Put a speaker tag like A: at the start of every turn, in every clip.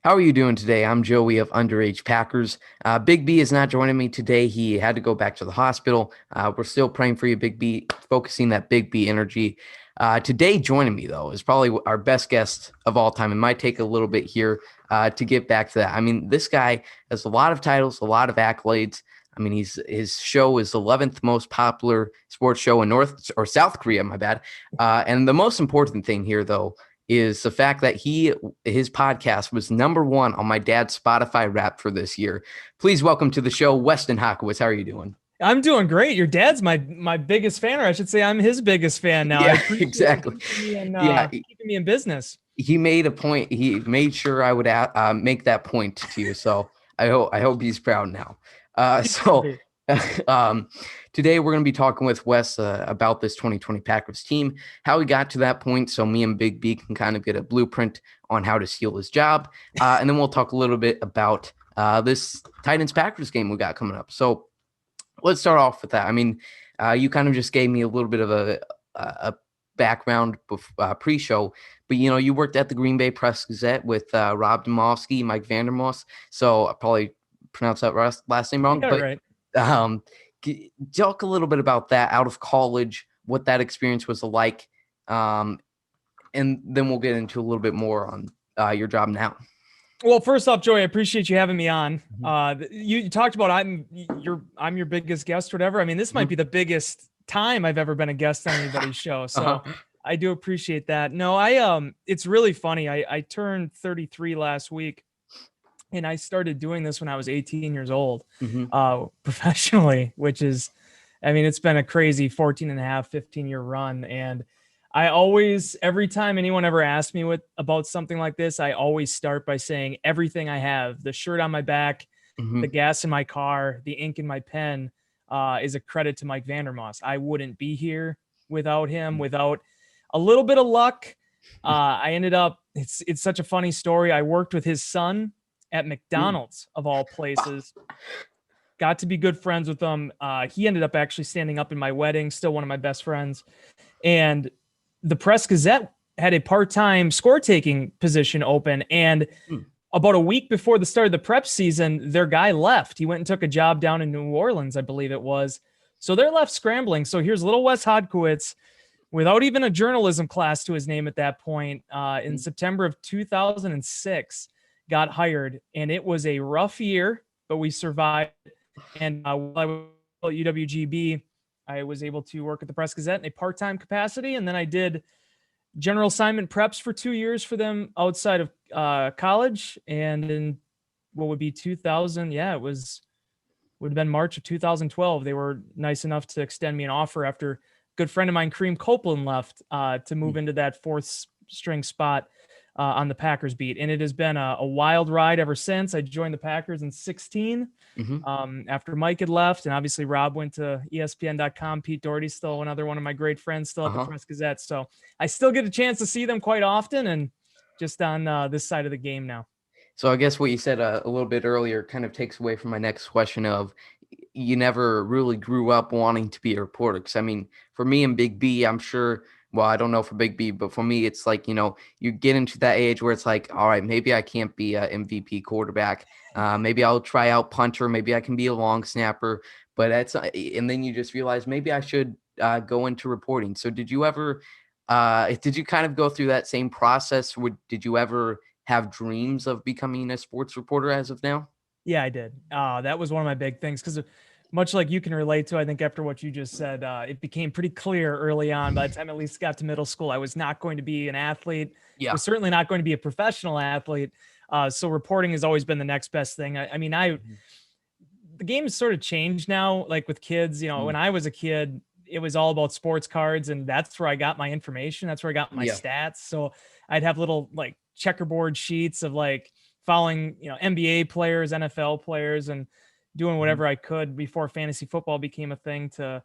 A: How are you doing today? I'm Joey of Underage Packers. Big B is not joining me today. He had to go back to the hospital. We're still praying for you, Big B, focusing that Big B energy. Today, joining me, though, is probably our best guest of all time. It might take a little bit here to get back to that. I mean, this guy has a lot of titles, a lot of accolades. I mean, his show is the 11th most popular sports show in North or South Korea, my bad. And the most important thing here, though, is the fact that his podcast was #1 on my dad's Spotify rap for this year. Please welcome to the show, Wes Hodkiewicz. How are you doing?
B: I'm doing great. Your dad's my biggest fan, or I should say I'm his biggest fan now.
A: Yeah, exactly.
B: Keeping me in business.
A: He made a point. He made sure I would make that point to you. So I hope he's proud now. Today we're going to be talking with Wes about this 2020 Packers team, how he got to that point, so me and Big B can kind of get a blueprint on how to steal his job, and then we'll talk a little bit about this Titans-Packers game we got coming up. So let's start off with that. I mean, you kind of just gave me a little bit of a background pre-show, but you worked at the Green Bay Press-Gazette with Rob Demovsky, Mike Vandermoss, so I probably pronounced that last name wrong, but
B: right.
A: Talk a little bit about that out of college, what that experience was like, and then we'll get into a little bit more on your job now.
B: Well, first off, Joey, I appreciate you having me on. You talked about I'm your biggest guest, or whatever. I mean, this might be the biggest time I've ever been a guest on anybody's show, so I do appreciate that. No, it's really funny. I turned 33 last week. And I started doing this when I was 18 years old, professionally, which is, I mean, it's been a crazy 14 and a half, 15-year run. And I always, every time anyone ever asks me about something like this, I always start by saying everything I have, the shirt on my back, the gas in my car, the ink in my pen, is a credit to Mike Vandermoss. I wouldn't be here without him, without a little bit of luck. I ended up, it's such a funny story. I worked with his son at McDonald's, of all places. Got to be good friends with him. He ended up actually standing up in my wedding, still one of my best friends. And the Press-Gazette had a part-time score-taking position open. And about a week before the start of the prep season, their guy left. He went and took a job down in New Orleans, I believe it was. So they're left scrambling. So here's little Wes Hodkiewicz, without even a journalism class to his name at that point, in September of 2006. Got hired, and it was a rough year, but we survived. And while I was at UWGB, I was able to work at the Press-Gazette in a part-time capacity, and then I did general assignment preps for 2 years for them outside of college. And in what would be 2000, would have been March of 2012. They were nice enough to extend me an offer after a good friend of mine, Kareem Copeland, left to move into that fourth string spot on the Packers beat. And it has been a wild ride ever since. I joined the Packers in 2016 after Mike had left. And obviously Rob went to ESPN.com. Pete Doherty's still another one of my great friends, still at the Press-Gazette. So I still get a chance to see them quite often, and just on this side of the game now.
A: So I guess what you said a little bit earlier kind of takes away from my next question of, you never really grew up wanting to be a reporter. Because, I mean, for me and Big B, I'm sure – well, I don't know for Big B, but for me, it's like, you get into that age where it's like, all right, maybe I can't be an MVP quarterback. Maybe I'll try out punter. Maybe I can be a long snapper. But and then you just realize maybe I should go into reporting. So did you ever, did you kind of go through that same process? Did you ever have dreams of becoming a sports reporter as of now?
B: Yeah, I did. That was one of my big things, because much like you can relate to, I think after what you just said, it became pretty clear early on, by the time at least got to middle school, I was not going to be an athlete. I was certainly not going to be a professional athlete. So reporting has always been the next best thing. The game has sort of changed now, like with kids, when I was a kid, it was all about sports cards, and that's where I got my information. That's where I got my stats. So I'd have little like checkerboard sheets of like following, NBA players, NFL players, and doing whatever I could before fantasy football became a thing to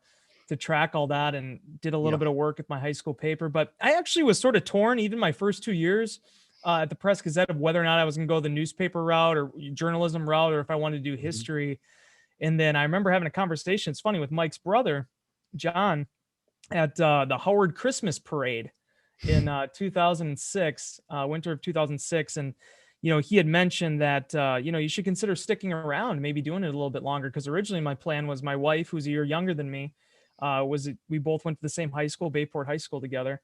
B: track all that, and did a little bit of work with my high school paper. But I actually was sort of torn, even my first 2 years at the Press-Gazette, of whether or not I was going to go the newspaper route or journalism route, or if I wanted to do history. And then I remember having a conversation, it's funny, with Mike's brother, John, at the Howard Christmas Parade in 2006, winter of 2006. And he had mentioned that, you should consider sticking around, maybe doing it a little bit longer. Cause originally my plan was my wife, who's a year younger than me, we both went to the same high school, Bayport High School together.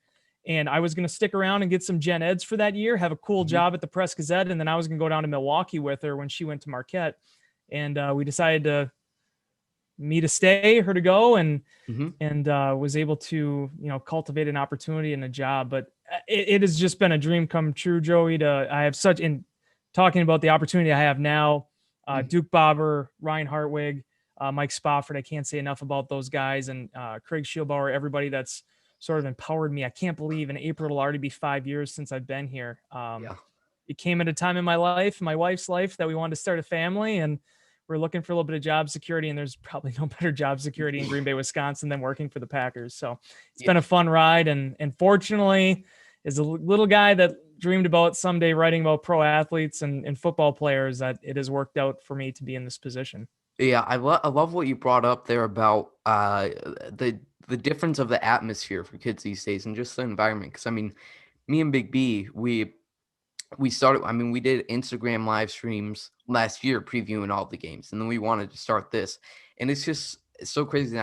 B: And I was going to stick around and get some gen eds for that year, have a cool job at the Press Gazette. And then I was going to go down to Milwaukee with her when she went to Marquette. And we decided me to stay, her to go, and was able to, cultivate an opportunity and a job. But it has just been a dream come true, Joey. In talking about the opportunity I have now, Duke Bobber, Ryan Hartwig, Mike Spofford. I can't say enough about those guys, and Craig Schielbauer, everybody that's sort of empowered me. I can't believe in April it'll already be 5 years since I've been here. It came at a time in my life, my wife's life, that we wanted to start a family, and we're looking for a little bit of job security, and there's probably no better job security in Green Bay, Wisconsin than working for the Packers. So it's been a fun ride. And fortunately, as a little guy that dreamed about someday writing about pro athletes and football players, that it has worked out for me to be in this position.
A: Yeah, I love what you brought up there about the difference of the atmosphere for kids these days and just the environment. Because I mean, me and Big B, we started. I mean, we did Instagram live streams last year previewing all the games, and then we wanted to start this. And it's so crazy.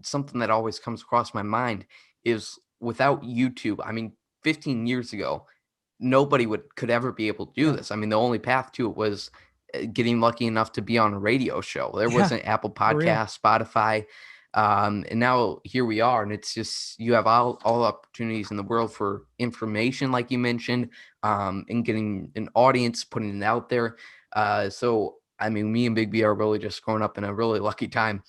A: Something that always comes across my mind is without YouTube. I mean, 15 years ago, nobody could ever be able to do this. I mean, the only path to it was getting lucky enough to be on a radio show. There wasn't Apple Podcasts, Spotify. And now here we are, and it's just, you have all opportunities in the world for information, like you mentioned, and getting an audience, putting it out there. So, I mean, me and Big B are really just growing up in a really lucky time.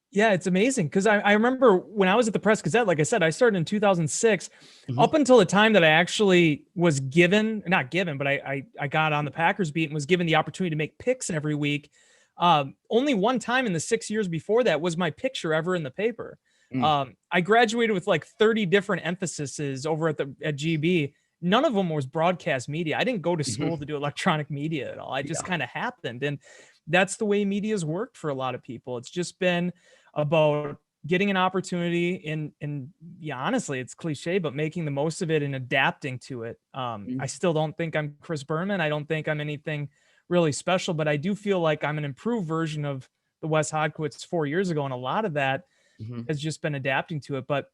B: Yeah, it's amazing. Cause I remember when I was at the Press Gazette, like I said, I started in 2006 up until the time that I actually was not given, but I got on the Packers beat and was given the opportunity to make picks every week. Only one time in the 6 years before that was my picture ever in the paper. I graduated with like 30 different emphases over at GB. None of them was broadcast media. I didn't go to school to do electronic media at all. I just kind of happened. And that's the way media's worked for a lot of people. It's just been about getting an opportunity and yeah, honestly, it's cliche, but making the most of it and adapting to it. I still don't think I'm Chris Berman. I don't think I'm anything really special, but I do feel like I'm an improved version of the Wes Hodkiewicz 4 years ago. And a lot of that has just been adapting to it. But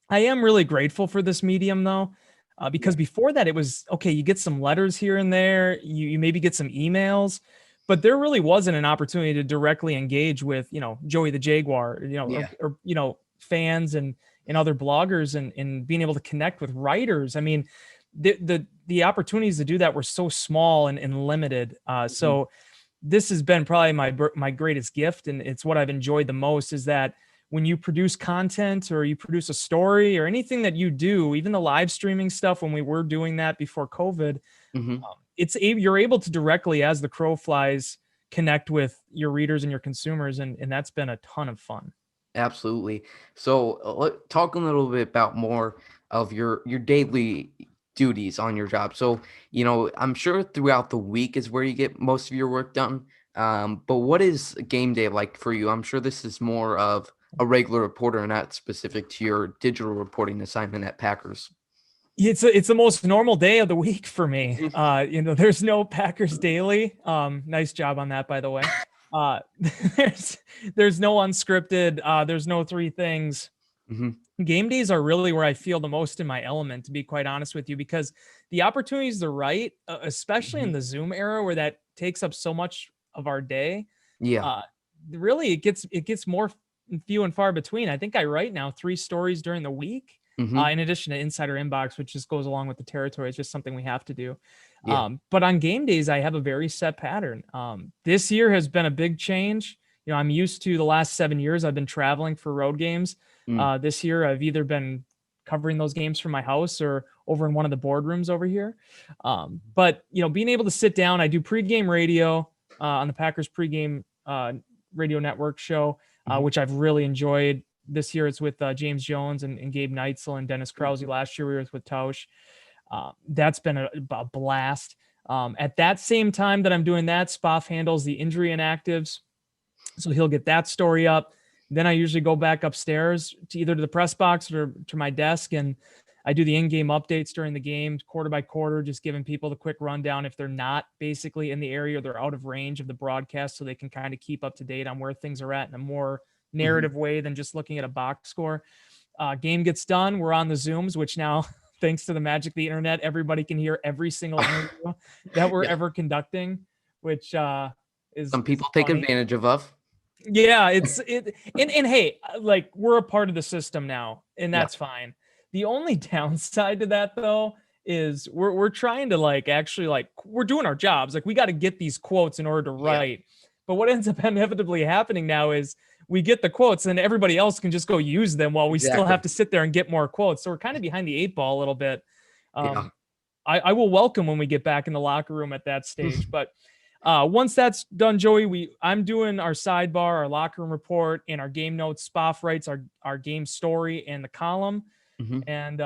B: I am really grateful for this medium though, because before that it was, okay, you get some letters here and there, you maybe get some emails, but there really wasn't an opportunity to directly engage with, Joey the Jaguar, or fans and other bloggers and being able to connect with writers. I mean, the opportunities to do that were so small and limited. So this has been probably my greatest gift. And it's what I've enjoyed the most, is that when you produce content or you produce a story or anything that you do, even the live streaming stuff, when we were doing that before COVID, you're able to directly, as the crow flies, connect with your readers and your consumers. And that's been a ton of fun.
A: Absolutely. So talk a little bit about more of your daily duties on your job. So, I'm sure throughout the week is where you get most of your work done. But what is game day like for you? I'm sure this is more of a regular reporter and not specific to your digital reporting assignment at Packers.
B: It's the most normal day of the week for me. There's no Packers Daily. Nice job on that, by the way. There's no unscripted. There's no three things. Game days are really where I feel the most in my element, to be quite honest with you, because the opportunities to write, especially in the Zoom era where that takes up so much of our day. Really it gets more few and far between. I think I write now 3 stories during the week. In addition to Insider Inbox, which just goes along with the territory. It's just something we have to do. But on game days, I have a very set pattern. This year has been a big change. I'm used to the last 7 years I've been traveling for road games. This year, I've either been covering those games from my house or over in one of the boardrooms over here. But being able to sit down, I do pregame radio on the Packers pregame radio network show, which I've really enjoyed. This year it's with James Jones and Gabe Neitzel and Dennis Krause. Last year we were with Tausch. That's been a blast. At that same time that I'm doing that, Spoff handles the injury inactives. So he'll get that story up. Then I usually go back upstairs to either to the press box or to my desk, and I do the in-game updates during the game, quarter by quarter, just giving people the quick rundown if they're not basically in the area or they're out of range of the broadcast, so they can kind of keep up to date on where things are at in a more narrative way than just looking at a box score. Game gets done. We're on the Zooms, which now, thanks to the magic of the internet, everybody can hear every single interview that we're ever conducting, which is
A: some people
B: funny.
A: take advantage of.
B: Yeah, and hey, like, we're a part of the system now, and that's fine. The only downside to that, though, is we're trying to we're doing our jobs. Like, we got to get these quotes in order to write. But what ends up inevitably happening now is we get the quotes and everybody else can just go use them while we still have to sit there and get more quotes. So we're kind of behind the 8 ball a little bit. I will welcome when we get back in the locker room at that stage. But once that's done, Joey, I'm doing our sidebar, our locker room report, and our game notes. Spoff writes our game story and the column. And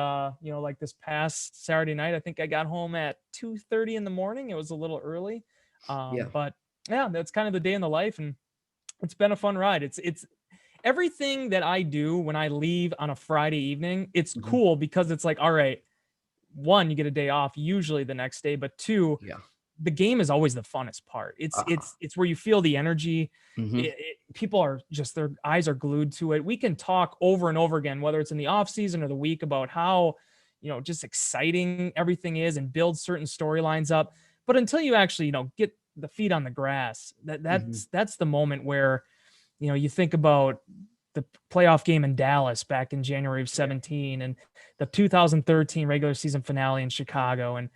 B: like this past Saturday night, I think I got home at 2:30 in the morning. It was a little early, but yeah, that's kind of the day in the life, and it's been a fun ride. It's everything that I do when I leave on a Friday evening. It's cool because it's like, all right, one, you get a day off usually the next day, but two, the game is always the funnest part. It's where you feel the energy. People are just, their eyes are glued to it. We can talk over and over again, whether it's in the off season or the week, about how, just exciting everything is and build certain storylines up. But until you actually, get the feet on the grass, that's the moment where, you think about the playoff game in Dallas back in January of 17 and the 2013 regular season finale in Chicago. And,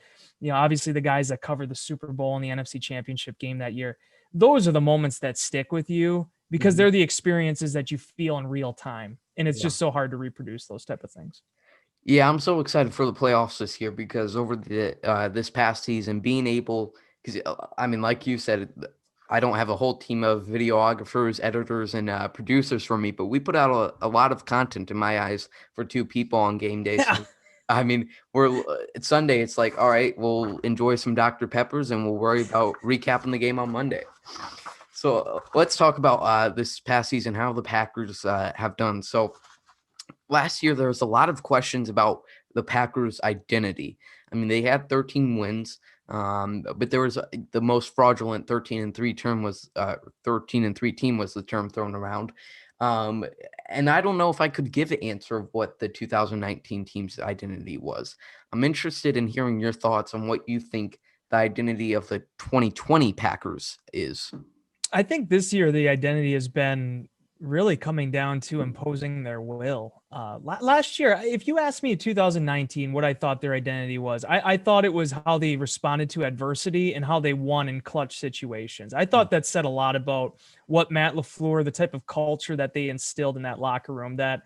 B: obviously the guys that covered the Super Bowl and the NFC Championship game that year, those are the moments that stick with you because they're the experiences that you feel in real time. And it's just so hard to reproduce those type of things.
A: Yeah, I'm so excited for the playoffs this year because over the this past season, being able, because like you said, I don't have a whole team of videographers, editors, and producers for me, but we put out a lot of content in my eyes for 2 people on game days.
B: Yeah.
A: It's Sunday. It's like, all right, we'll enjoy some Dr. Peppers and we'll worry about recapping the game on Monday. So let's talk about this past season, how the Packers have done. So last year, there was a lot of questions about the Packers' identity. They had 13 wins. But there was the most fraudulent 13-3 term was 13-3 team was the term thrown around. And I don't know if I could give an answer of what the 2019 team's identity was. I'm interested in hearing your thoughts on what you think the identity of the 2020 Packers is.
B: I think this year the identity has been really coming down to imposing their will. Last year, if you asked me in 2019 what I thought their identity was, I thought it was how they responded to adversity and how they won in clutch situations. I thought that said a lot about what Matt LaFleur, the type of culture that they instilled in that locker room, that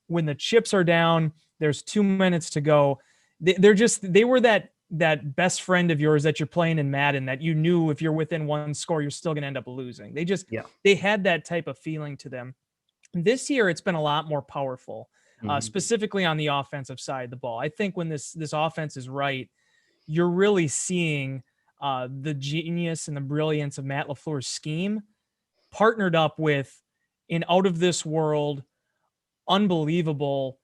B: when the chips are down, there's 2 minutes to go. They were that best friend of yours that you're playing in Madden that you knew if you're within one score, you're still going to end up losing. They had that type of feeling to them. This year, it's been a lot more powerful, specifically on the offensive side of the ball. I think when this offense is right, you're really seeing the genius and the brilliance of Matt LaFleur's scheme partnered up with an out of this world, unbelievable,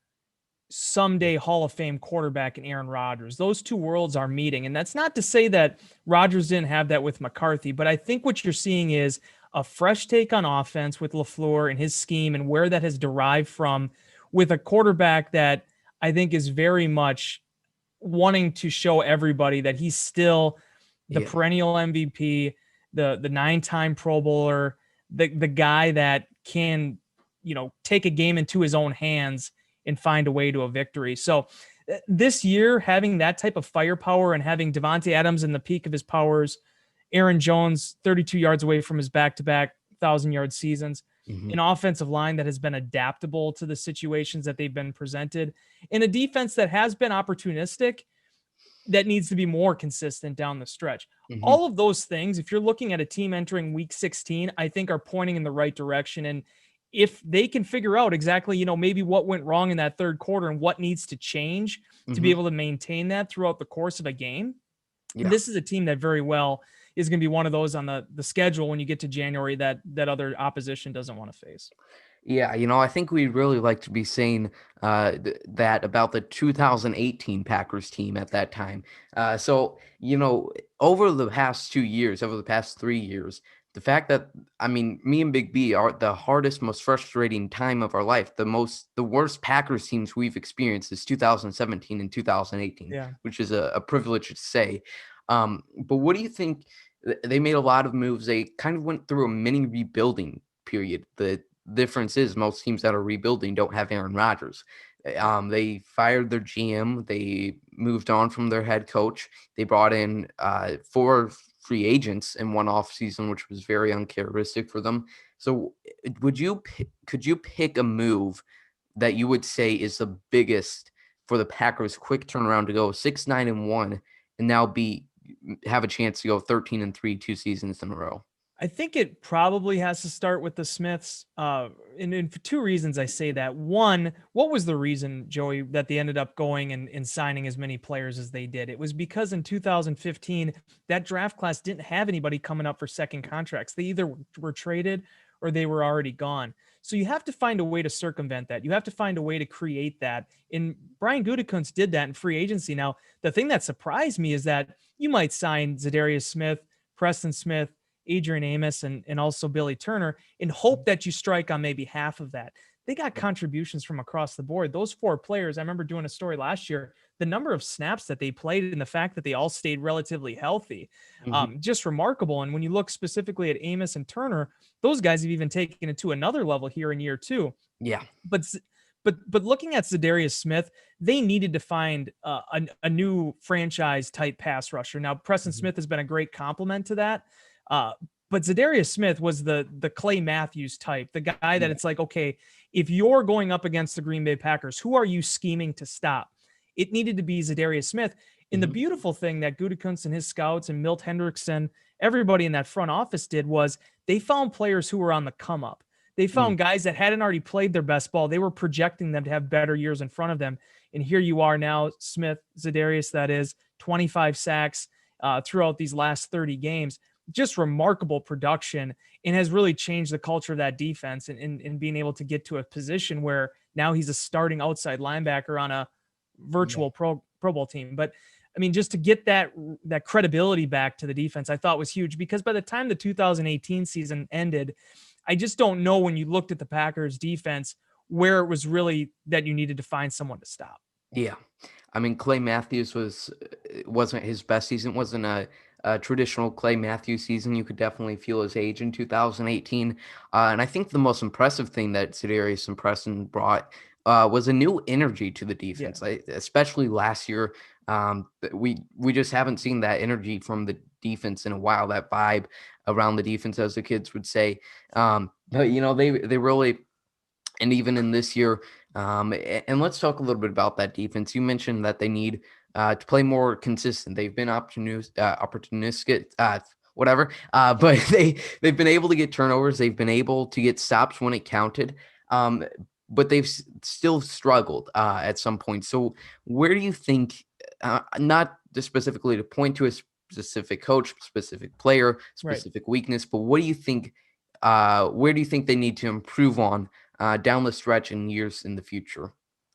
B: someday Hall of Fame quarterback in Aaron Rodgers. Those two worlds are meeting. And that's not to say that Rodgers didn't have that with McCarthy, but I think what you're seeing is a fresh take on offense with LaFleur and his scheme and where that has derived from, with a quarterback that I think is very much wanting to show everybody that he's still the perennial MVP, the 9-time Pro Bowler, the guy that can, take a game into his own hands and find a way to a victory. So this year, having that type of firepower and having Devontae Adams in the peak of his powers, Aaron Jones 32 yards away from his back-to-back 1,000-yard seasons, an offensive line that has been adaptable to the situations that they've been presented, and a defense that has been opportunistic that needs to be more consistent down the stretch. All of those things, if you're looking at a team entering week 16, I think are pointing in the right direction. And if they can figure out exactly, maybe what went wrong in that third quarter and what needs to change to be able to maintain that throughout the course of a game, this is a team that very well is going to be one of those on the schedule when you get to January that other opposition doesn't want to face.
A: Yeah, I think we'd really like to be saying that about the 2018 Packers team at that time. So, over the past 2 years, over the past 3 years, the fact that, I mean, me and Big B are the hardest, most frustrating time of our life. The worst Packers teams we've experienced is 2017 and 2018,
B: Yeah.
A: which is a privilege to say. But what do you think? They made a lot of moves. They kind of went through a mini rebuilding period. The difference is most teams that are rebuilding don't have Aaron Rodgers. They fired their GM. They moved on from their head coach. They brought in 4 free agents in one offseason, which was very uncharacteristic for them. So, could you pick a move that you would say is the biggest for the Packers' quick turnaround to go 6-9-1 and now have a chance to go 13-3 2 seasons in a row?
B: I think it probably has to start with the Smiths. And for 2 reasons I say that. One, what was the reason, Joey, that they ended up going and signing as many players as they did? It was because in 2015, that draft class didn't have anybody coming up for second contracts. They either were traded or they were already gone. So you have to find a way to circumvent that. You have to find a way to create that. And Brian Gutekunst did that in free agency. Now, the thing that surprised me is that you might sign Zadarius Smith, Preston Smith, Adrian Amos, and also Billy Turner, and hope that you strike on maybe half of that. They got contributions from across the board. Those 4 players, I remember doing a story last year, the number of snaps that they played and the fact that they all stayed relatively healthy, just remarkable. And when you look specifically at Amos and Turner, those guys have even taken it to another level here in year 2.
A: Yeah.
B: But looking at Zadarius Smith, they needed to find a new franchise type pass rusher. Now, Preston Smith has been a great complement to that. But Zadarius Smith was the Clay Matthews type, the guy that it's like, okay, if you're going up against the Green Bay Packers, who are you scheming to stop? It needed to be Zadarius Smith. And the beautiful thing that Gutekunst and his scouts and Milt Hendrickson, everybody in that front office did was they found players who were on the come up. They found guys that hadn't already played their best ball. They were projecting them to have better years in front of them. And here you are now, Smith, Zadarius, that is 25 sacks throughout these last 30 games. Just remarkable production, and has really changed the culture of that defense and being able to get to a position where now he's a starting outside linebacker on a virtual Pro Bowl team. But I mean, just to get that credibility back to the defense, I thought was huge, because by the time the 2018 season ended, I just don't know, when you looked at the Packers defense, where it was really that you needed to find someone to stop.
A: Yeah. I mean, Clay Matthews wasn't his best season. Wasn't a traditional Clay Matthews season. You could definitely feel his age in 2018. And I think the most impressive thing that Zadarius and Preston brought was a new energy to the defense, especially last year. We just haven't seen that energy from the defense in a while, that vibe around the defense, as the kids would say. But, they really, and even in this year, and let's talk a little bit about that defense. You mentioned that they need to play more consistent. They've been opportunistic, whatever. But they've been able to get turnovers. They've been able to get stops when it counted. But they've still struggled at some point. So where do you think, not just specifically to point to a specific coach, specific player, specific weakness, but what do you think? Where do you think they need to improve on down the stretch in years in the future?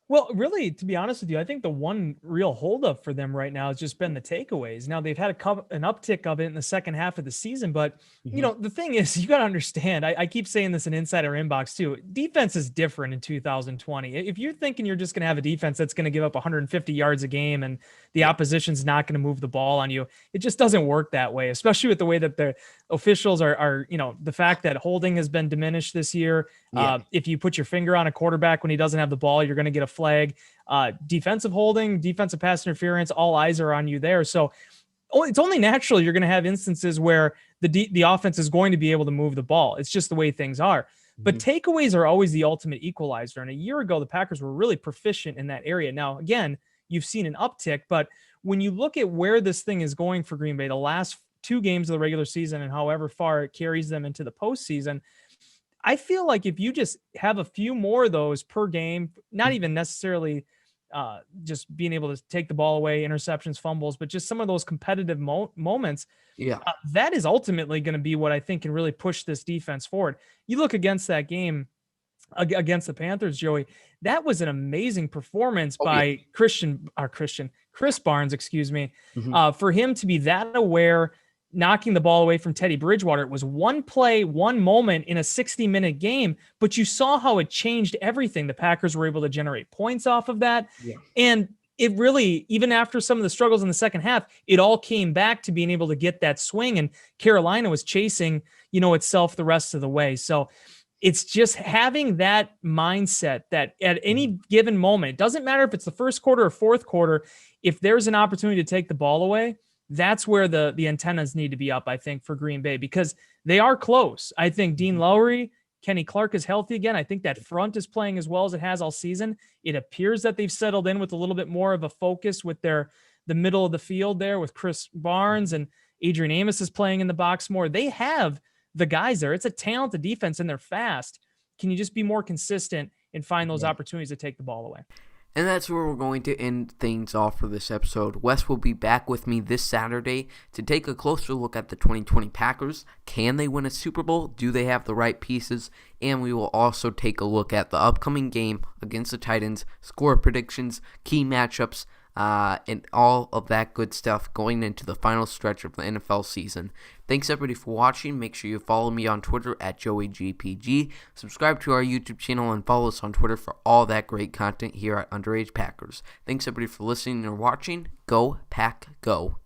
B: Well, really, to be honest with you, I think the one real holdup for them right now has just been the takeaways. Now, they've had an uptick of it in the second half of the season, but the thing is, you got to understand, I keep saying this in Insider Inbox too, defense is different in 2020. If you're thinking you're just going to have a defense that's going to give up 150 yards a game and the opposition's not going to move the ball on you, it just doesn't work that way, especially with the way that the officials are the fact that holding has been diminished this year. If you put your finger on a quarterback when he doesn't have the ball, you're going to get a flag. Defensive holding, defensive pass interference, all eyes are on you there. So it's only natural you're going to have instances where the offense is going to be able to move the ball. It's just the way things are. But takeaways are always the ultimate equalizer. And a year ago, the Packers were really proficient in that area. Now, again, you've seen an uptick, but when you look at where this thing is going for Green Bay, the last 2 games of the regular season and however far it carries them into the postseason, I feel like if you just have a few more of those per game, not even necessarily just being able to take the ball away, interceptions, fumbles, but just some of those competitive moments, that is ultimately going to be what I think can really push this defense forward. You look against that game, against the Panthers, Joey, that was an amazing performance
A: Oh,
B: by Chris Barnes, excuse me,
A: Mhm.
B: for him to be that aware, knocking the ball away from Teddy Bridgewater. It was one play, one moment in a 60-minute game, but you saw how it changed everything. The Packers were able to generate points off of that.
A: Yeah.
B: And it really, even after some of the struggles in the second half, it all came back to being able to get that swing, and Carolina was chasing, itself the rest of the way. So it's just having that mindset that at any given moment, it doesn't matter if it's the first quarter or fourth quarter, if there's an opportunity to take the ball away, that's where the antennas need to be up, I think, for Green Bay, because they are close. I think Dean Lowry, Kenny Clark is healthy again. I think that front is playing as well as it has all season. It appears that they've settled in with a little bit more of a focus with the middle of the field there with Chris Barnes, and Adrian Amos is playing in the box more. They have the guys there. It's a talented defense and they're fast. Can you just be more consistent and find those opportunities to take the ball away?
A: And that's where we're going to end things off for this episode. Wes will be back with me this Saturday to take a closer look at the 2020 Packers. Can they win a Super Bowl? Do they have the right pieces? And we will also take a look at the upcoming game against the Titans, score predictions, key matchups, and all of that good stuff going into the final stretch of the NFL season. Thanks everybody for watching. Make sure you follow me on Twitter at JoeyGPG. Subscribe to our YouTube channel and follow us on Twitter for all that great content here at Underage Packers. Thanks everybody for listening or watching. Go Pack Go.